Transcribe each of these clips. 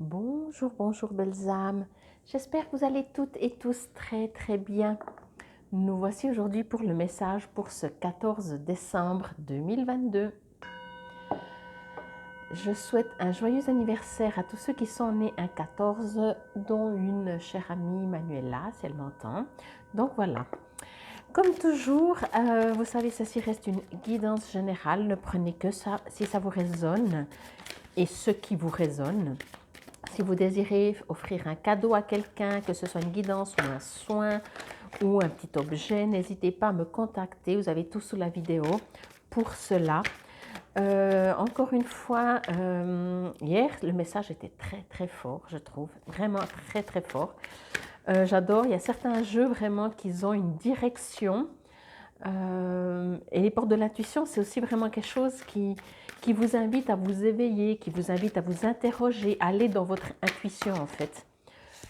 Bonjour, bonjour belles âmes. J'espère que vous allez toutes et tous très bien. Nous voici aujourd'hui pour le message pour ce 14 décembre 2022. Je souhaite un joyeux anniversaire à tous ceux qui sont nés un 14, dont une chère amie Manuela, si elle m'entend. Donc voilà. Comme toujours, vous savez, ceci reste une guidance générale. Ne prenez que ça si ça vous résonne et ce qui vous résonne. Si vous désirez offrir un cadeau à quelqu'un, que ce soit une guidance ou un soin ou un petit objet, n'hésitez pas à me contacter. Vous avez tout sous la vidéo pour cela. Encore une fois, hier, le message était très fort, je trouve. Vraiment très fort. J'adore. Il y a certains jeux vraiment qui ont une direction. Et les portes de l'intuition, c'est aussi vraiment quelque chose qui vous invite à vous éveiller, qui vous invite à vous interroger, à aller dans votre intuition en fait.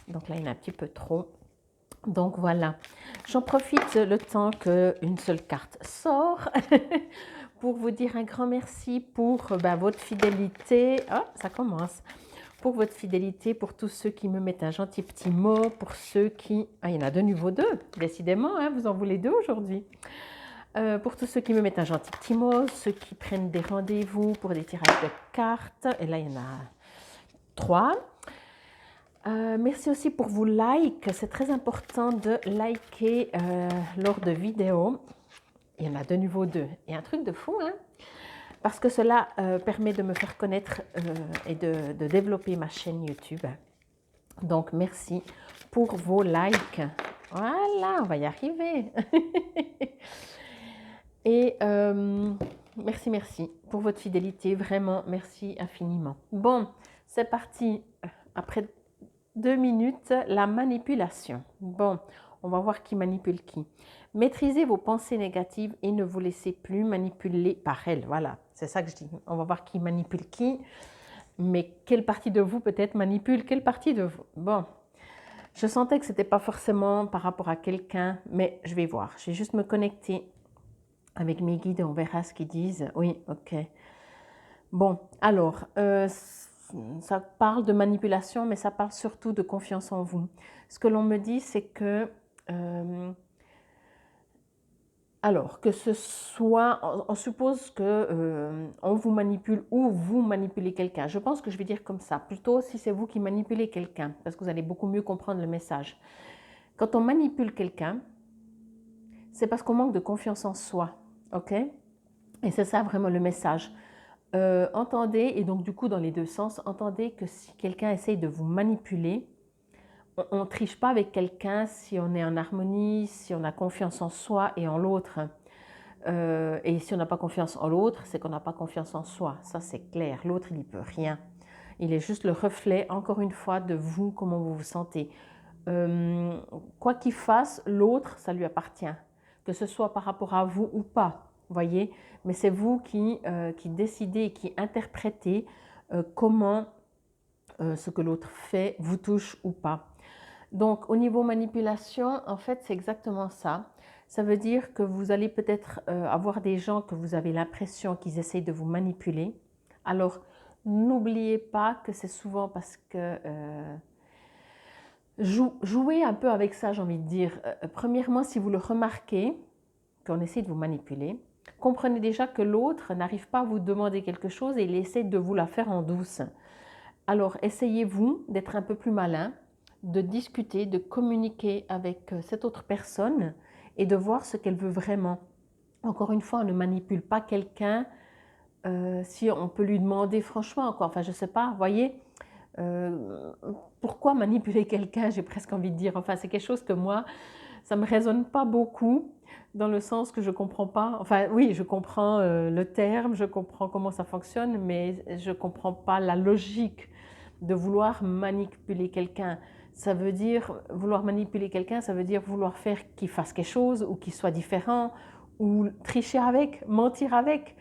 Donc là, il y en a un petit peu trop. Donc voilà, j'en profite le temps qu'une seule carte sort pour vous dire un grand merci pour votre fidélité. Oh, ça commence. Pour votre fidélité, pour tous ceux qui me mettent un gentil petit mot, pour ceux qui... Ah, il y en a de nouveau deux, décidément, hein, vous en voulez deux aujourd'hui. Pour tous ceux qui me mettent un gentil petit mot, ceux qui prennent des rendez-vous pour des tirages de cartes, et là il y en a 3. Merci aussi pour vos likes, c'est très important de liker lors de vidéos. Il y en a de nouveau 2. Et un truc de fou, hein? Parce que cela permet de me faire connaître et de développer ma chaîne YouTube. Donc merci pour vos likes. Voilà, on va y arriver. Et merci pour votre fidélité, vraiment, merci infiniment. Bon, c'est parti. Après 2 minutes, la manipulation. Bon, on va voir qui manipule qui. Maîtrisez vos pensées négatives et ne vous laissez plus manipuler par elles. Voilà, c'est ça que je dis. On va voir qui manipule qui. Mais quelle partie de vous peut-être manipule quelle partie de vous? Bon, je sentais que ce n'était pas forcément par rapport à quelqu'un, mais je vais voir. Je vais juste me connecter avec mes guides et on verra ce qu'ils disent. Oui, ok. Bon, alors, ça parle de manipulation, mais ça parle surtout de confiance en vous. Ce que l'on me dit, c'est que, alors, que ce soit, on suppose que on vous manipule ou vous manipulez quelqu'un. Je pense que je vais dire comme ça, plutôt si c'est vous qui manipulez quelqu'un, parce que vous allez beaucoup mieux comprendre le message. Quand on manipule quelqu'un, c'est parce qu'on manque de confiance en soi, ok? Et c'est ça vraiment le message. Entendez, et donc du coup dans les deux sens, entendez que si quelqu'un essaye de vous manipuler, on ne triche pas avec quelqu'un si on est en harmonie, si on a confiance en soi et en l'autre. Et si on n'a pas confiance en l'autre, c'est qu'on n'a pas confiance en soi. Ça c'est clair, l'autre il n'y peut rien. Il est juste le reflet, encore une fois, de vous, comment vous vous sentez. Quoi qu'il fasse, l'autre, ça lui appartient. Que ce soit par rapport à vous ou pas, voyez. Mais c'est vous qui décidez, qui interprétez comment ce que l'autre fait vous touche ou pas. Donc, au niveau manipulation, en fait, c'est exactement ça. Ça veut dire que vous allez peut-être avoir des gens que vous avez l'impression qu'ils essayent de vous manipuler. Alors, n'oubliez pas que c'est souvent parce que... jouez un peu avec ça, j'ai envie de dire. Premièrement, si vous le remarquez, qu'on essaie de vous manipuler, comprenez déjà que l'autre n'arrive pas à vous demander quelque chose et il essaie de vous la faire en douce. Alors, essayez-vous d'être un peu plus malin, de discuter, de communiquer avec cette autre personne et de voir ce qu'elle veut vraiment. Encore une fois, on ne manipule pas quelqu'un si on peut lui demander franchement, quoi. Enfin, je ne sais pas, voyez, pourquoi manipuler quelqu'un, j'ai presque envie de dire. Enfin, c'est quelque chose que moi, ça ne me résonne pas beaucoup, dans le sens que je ne comprends pas. Enfin, oui, je comprends le terme, je comprends comment ça fonctionne, mais je ne comprends pas la logique de vouloir manipuler quelqu'un. Ça veut dire, vouloir manipuler quelqu'un, ça veut dire vouloir faire qu'il fasse quelque chose ou qu'il soit différent, ou tricher avec, mentir avec.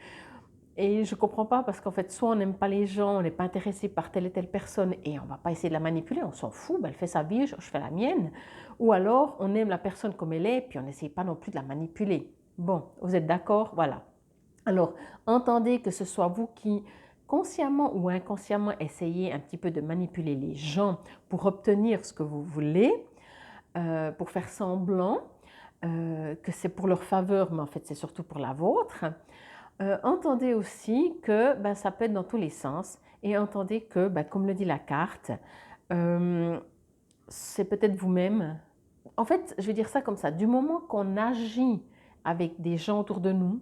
Et je ne comprends pas parce qu'en fait, soit on n'aime pas les gens, on n'est pas intéressé par telle et telle personne et on ne va pas essayer de la manipuler, on s'en fout, elle fait sa vie, je fais la mienne. Ou alors, on aime la personne comme elle est, puis on n'essaye pas non plus de la manipuler. Bon, vous êtes d'accord? Voilà. Alors, entendez que ce soit vous qui consciemment ou inconsciemment essayez un petit peu de manipuler les gens pour obtenir ce que vous voulez, pour faire semblant que c'est pour leur faveur, mais en fait c'est surtout pour la vôtre, entendez aussi que ça peut être dans tous les sens et entendez que, comme le dit la carte, c'est peut-être vous-même. En fait, je vais dire ça comme ça, du moment qu'on agit avec des gens autour de nous,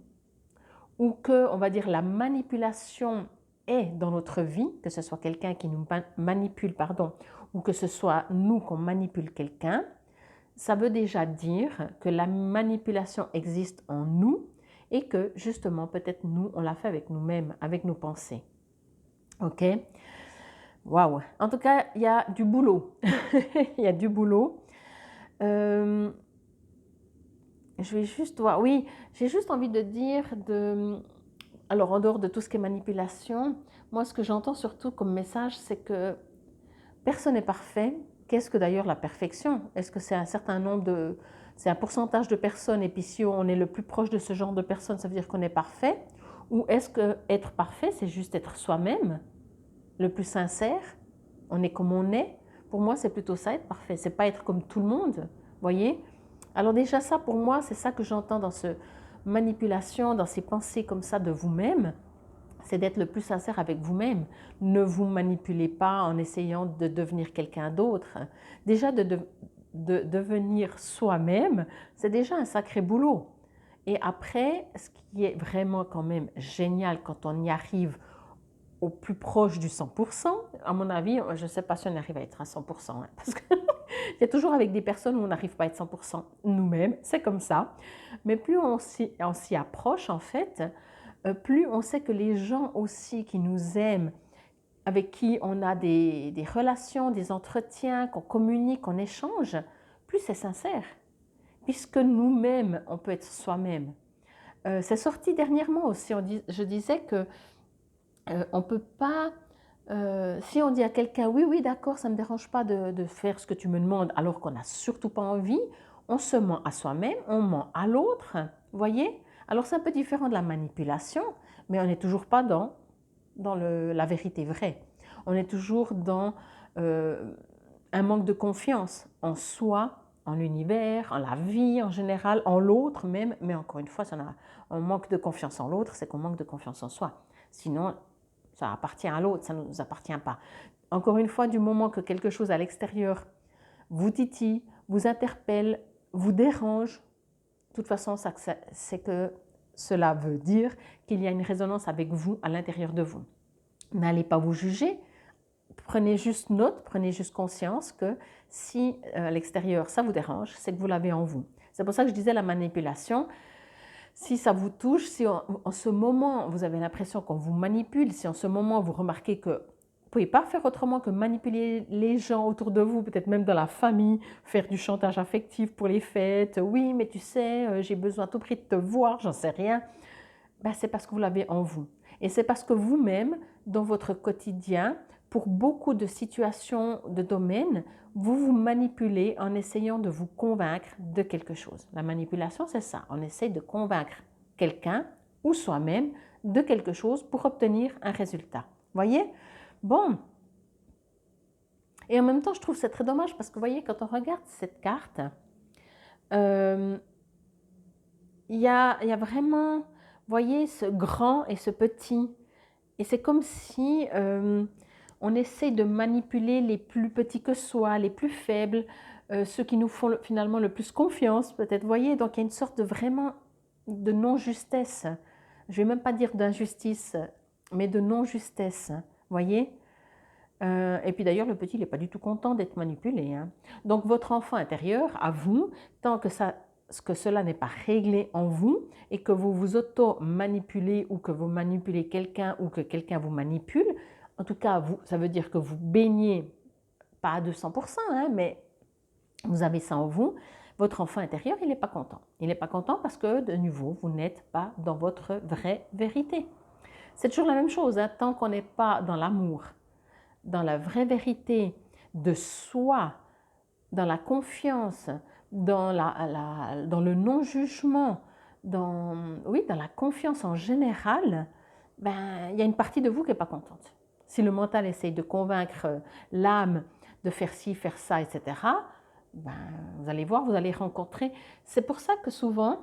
ou que, on va dire, la manipulation est dans notre vie, que ce soit quelqu'un qui nous manipule, pardon, ou que ce soit nous qu'on manipule quelqu'un, ça veut déjà dire que la manipulation existe en nous et que justement, peut-être nous, on l'a fait avec nous-mêmes, avec nos pensées. Ok? Waouh! En tout cas, il y a du boulot. Il y a du boulot. Je vais juste voir. Oui, j'ai juste envie de dire alors, en dehors de tout ce qui est manipulation, moi, ce que j'entends surtout comme message, c'est que personne n'est parfait. Qu'est-ce que d'ailleurs la perfection? Est-ce que c'est un certain nombre de... C'est un pourcentage de personnes et puis si on est le plus proche de ce genre de personnes, ça veut dire qu'on est parfait? Ou est-ce que être parfait, c'est juste être soi-même, le plus sincère? On est comme on est. Pour moi, c'est plutôt ça, être parfait. C'est pas être comme tout le monde, voyez? Alors déjà ça, pour moi, c'est ça que j'entends dans ce manipulation, dans ces pensées comme ça de vous-même, c'est d'être le plus sincère avec vous-même. Ne vous manipulez pas en essayant de devenir quelqu'un d'autre. Déjà, de devenir soi-même, c'est déjà un sacré boulot. Et après, ce qui est vraiment quand même génial quand on y arrive au plus proche du 100%, à mon avis, je ne sais pas si on arrive à être à 100%, hein, parce qu'il y a toujours avec des personnes où on n'arrive pas à être 100% nous-mêmes, c'est comme ça. Mais plus on s'y approche, en fait, plus on sait que les gens aussi qui nous aiment, avec qui on a des relations, des entretiens, qu'on communique, qu'on échange, plus c'est sincère, puisque nous-mêmes, on peut être soi-même. C'est sorti dernièrement aussi, je disais que on ne peut pas, si on dit à quelqu'un oui, oui, d'accord, ça ne me dérange pas de faire ce que tu me demandes, alors qu'on n'a surtout pas envie, on se ment à soi-même, on ment à l'autre, voyez? Alors c'est un peu différent de la manipulation, mais on n'est toujours pas dans la vérité vraie. On est toujours dans un manque de confiance en soi, en l'univers, en la vie en général, en l'autre même, mais encore une fois, si on manque de confiance en l'autre, c'est qu'on manque de confiance en soi. Sinon, ça appartient à l'autre, ça ne nous appartient pas. Encore une fois, du moment que quelque chose à l'extérieur vous titille, vous interpelle, vous dérange, de toute façon, c'est que cela veut dire qu'il y a une résonance avec vous à l'intérieur de vous. N'allez pas vous juger, prenez juste note, prenez juste conscience que si à l'extérieur ça vous dérange, c'est que vous l'avez en vous. C'est pour ça que je disais la manipulation. Si ça vous touche, si en ce moment vous avez l'impression qu'on vous manipule, si en ce moment vous remarquez que vous ne pouvez pas faire autrement que manipuler les gens autour de vous, peut-être même dans la famille, faire du chantage affectif pour les fêtes, oui mais tu sais, j'ai besoin à tout prix de te voir, j'en sais rien, c'est parce que vous l'avez en vous. Et c'est parce que vous-même, dans votre quotidien, pour beaucoup de situations, de domaines, vous vous manipulez en essayant de vous convaincre de quelque chose. La manipulation, c'est ça. On essaye de convaincre quelqu'un ou soi-même de quelque chose pour obtenir un résultat. Voyez? Bon. Et en même temps, je trouve que c'est très dommage parce que, vous voyez, quand on regarde cette carte, il y a vraiment, vous voyez, ce grand et ce petit. Et c'est comme si on essaye de manipuler les plus petits que soi, les plus faibles, ceux qui nous font finalement le plus confiance peut-être. Vous voyez, donc il y a une sorte de vraiment de non-justesse. Je ne vais même pas dire d'injustice, mais de non-justesse. Vous voyez? Et puis d'ailleurs, le petit, il n'est pas du tout content d'être manipulé, hein. Donc votre enfant intérieur, à vous, tant que cela n'est pas réglé en vous et que vous vous auto-manipulez ou que vous manipulez quelqu'un ou que quelqu'un vous manipule, en tout cas, ça veut dire que vous baignez, pas à 200%, hein, mais vous avez ça en vous, votre enfant intérieur, il n'est pas content. Il n'est pas content parce que, de nouveau, vous n'êtes pas dans votre vraie vérité. C'est toujours la même chose, hein, tant qu'on n'est pas dans l'amour, dans la vraie vérité de soi, dans la confiance, dans le non-jugement, dans la confiance en général, ben, il y a une partie de vous qui n'est pas contente. Si le mental essaye de convaincre l'âme de faire ci, faire ça, etc., ben, vous allez voir, vous allez rencontrer. C'est pour ça que souvent,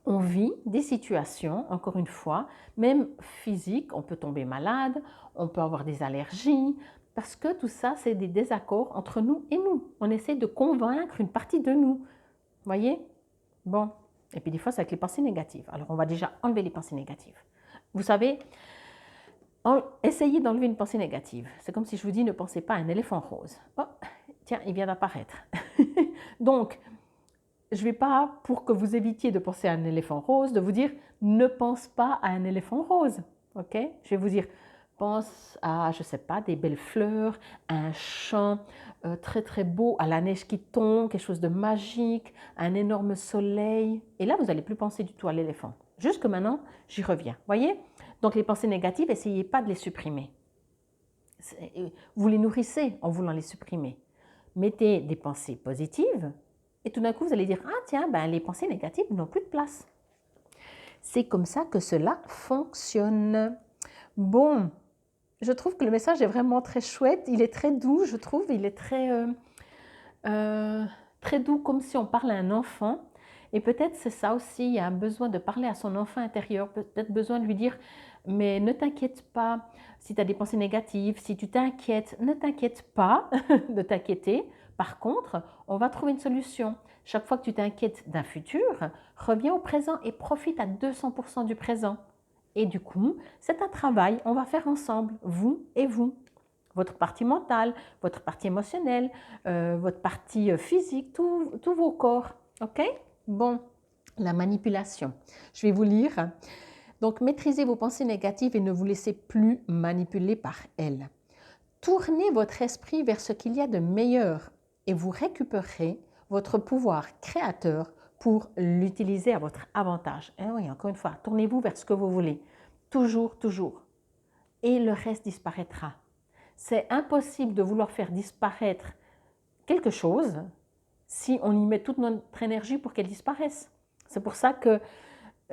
on vit des situations, encore une fois, même physiques, on peut tomber malade, on peut avoir des allergies, parce que tout ça, c'est des désaccords entre nous et nous. On essaie de convaincre une partie de nous. Voyez? Bon. Et puis des fois, c'est avec les pensées négatives. Alors, on va déjà enlever les pensées négatives. Vous savez, essayez d'enlever une pensée négative. C'est comme si je vous dis, ne pensez pas à un éléphant rose. Oh, tiens, il vient d'apparaître. Donc, je ne vais pas, pour que vous évitiez de penser à un éléphant rose, de vous dire ne pense pas à un éléphant rose. Ok? Je vais vous dire pense à, je ne sais pas, des belles fleurs, à un champ très très beau, à la neige qui tombe, quelque chose de magique, un énorme soleil. Et là, vous n'allez plus penser du tout à l'éléphant. Jusque maintenant, j'y reviens. Voyez? Donc les pensées négatives, essayez pas de les supprimer. Vous les nourrissez en voulant les supprimer. Mettez des pensées positives. Et tout d'un coup, vous allez dire, ah tiens, ben, les pensées négatives n'ont plus de place. C'est comme ça que cela fonctionne. Bon, je trouve que le message est vraiment très chouette. Il est très doux, je trouve. Il est très doux, comme si on parle à un enfant. Et peut-être c'est ça aussi, il y a un besoin de parler à son enfant intérieur, peut-être besoin de lui dire, mais ne t'inquiète pas si tu as des pensées négatives, si tu t'inquiètes, ne t'inquiète pas de t'inquiéter. Par contre, on va trouver une solution. Chaque fois que tu t'inquiètes d'un futur, reviens au présent et profite à 200% du présent. Et du coup, c'est un travail, on va faire ensemble, vous et vous. Votre partie mentale, votre partie émotionnelle, votre partie physique, tous vos corps. OK? Bon, la manipulation. Je vais vous lire. Donc, maîtrisez vos pensées négatives et ne vous laissez plus manipuler par elles. Tournez votre esprit vers ce qu'il y a de meilleur et vous récupérerez votre pouvoir créateur pour l'utiliser à votre avantage. Et oui, encore une fois, tournez-vous vers ce que vous voulez. Toujours, toujours. Et le reste disparaîtra. C'est impossible de vouloir faire disparaître quelque chose si on y met toute notre énergie pour qu'elle disparaisse. C'est pour ça que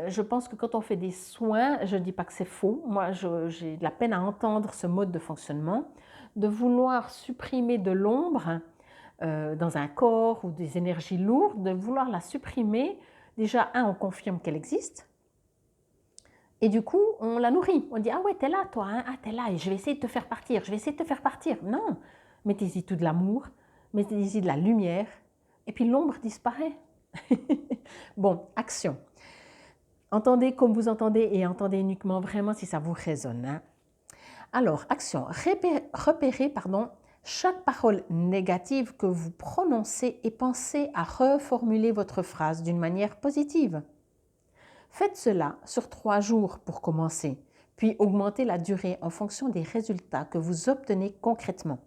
je pense que quand on fait des soins, je ne dis pas que c'est faux, moi j'ai de la peine à entendre ce mode de fonctionnement, de vouloir supprimer de l'ombre dans un corps ou des énergies lourdes, de vouloir la supprimer, déjà on confirme qu'elle existe, et du coup on la nourrit, on dit ah ouais t'es là toi, hein? Ah t'es là et je vais essayer de te faire partir, je vais essayer de te faire partir. Non, mettez-y tout de l'amour, mettez-y de la lumière, et puis l'ombre disparaît. Bon, action. Entendez comme vous entendez et entendez uniquement vraiment si ça vous résonne. Hein. Alors, action. Repérez chaque parole négative que vous prononcez et pensez à reformuler votre phrase d'une manière positive. Faites cela sur 3 jours pour commencer, puis augmentez la durée en fonction des résultats que vous obtenez concrètement.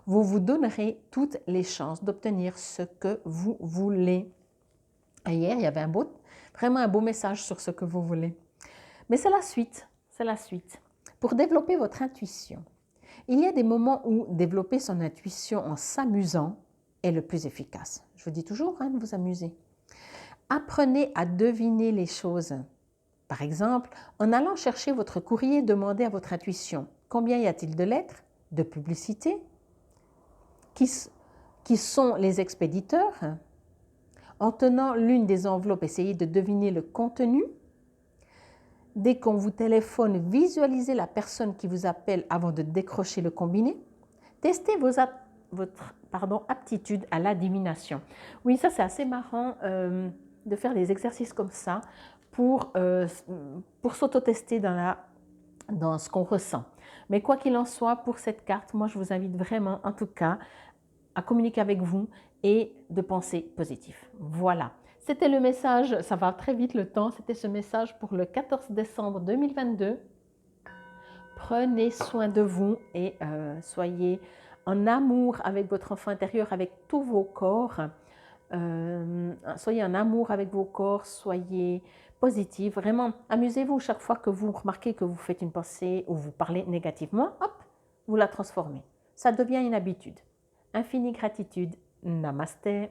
Vous vous donnerez toutes les chances d'obtenir ce que vous voulez. Hier, il y avait vraiment un beau message sur ce que vous voulez. Mais c'est la suite, c'est la suite. Pour développer votre intuition, il y a des moments où développer son intuition en s'amusant est le plus efficace. Je vous dis toujours de vous amuser. Apprenez à deviner les choses. Par exemple, en allant chercher votre courrier, demandez à votre intuition combien y a-t-il de lettres, de publicités, qui sont les expéditeurs. En tenant l'une des enveloppes, essayez de deviner le contenu. Dès qu'on vous téléphone, visualisez la personne qui vous appelle avant de décrocher le combiné. Testez votre aptitude à la divination. Oui, ça c'est assez marrant de faire des exercices comme ça pour s'auto-tester dans ce qu'on ressent. Mais quoi qu'il en soit, pour cette carte, moi je vous invite vraiment, en tout cas, à communiquer avec vous et de penser positif. Voilà. C'était le message, ça va très vite le temps, c'était ce message pour le 14 décembre 2022. Prenez soin de vous et soyez en amour avec votre enfant intérieur, avec tous vos corps. Soyez en amour avec vos corps, soyez positif. Vraiment, amusez-vous chaque fois que vous remarquez que vous faites une pensée ou vous parlez négativement, hop, vous la transformez. Ça devient une habitude. Infinie gratitude. Namasté.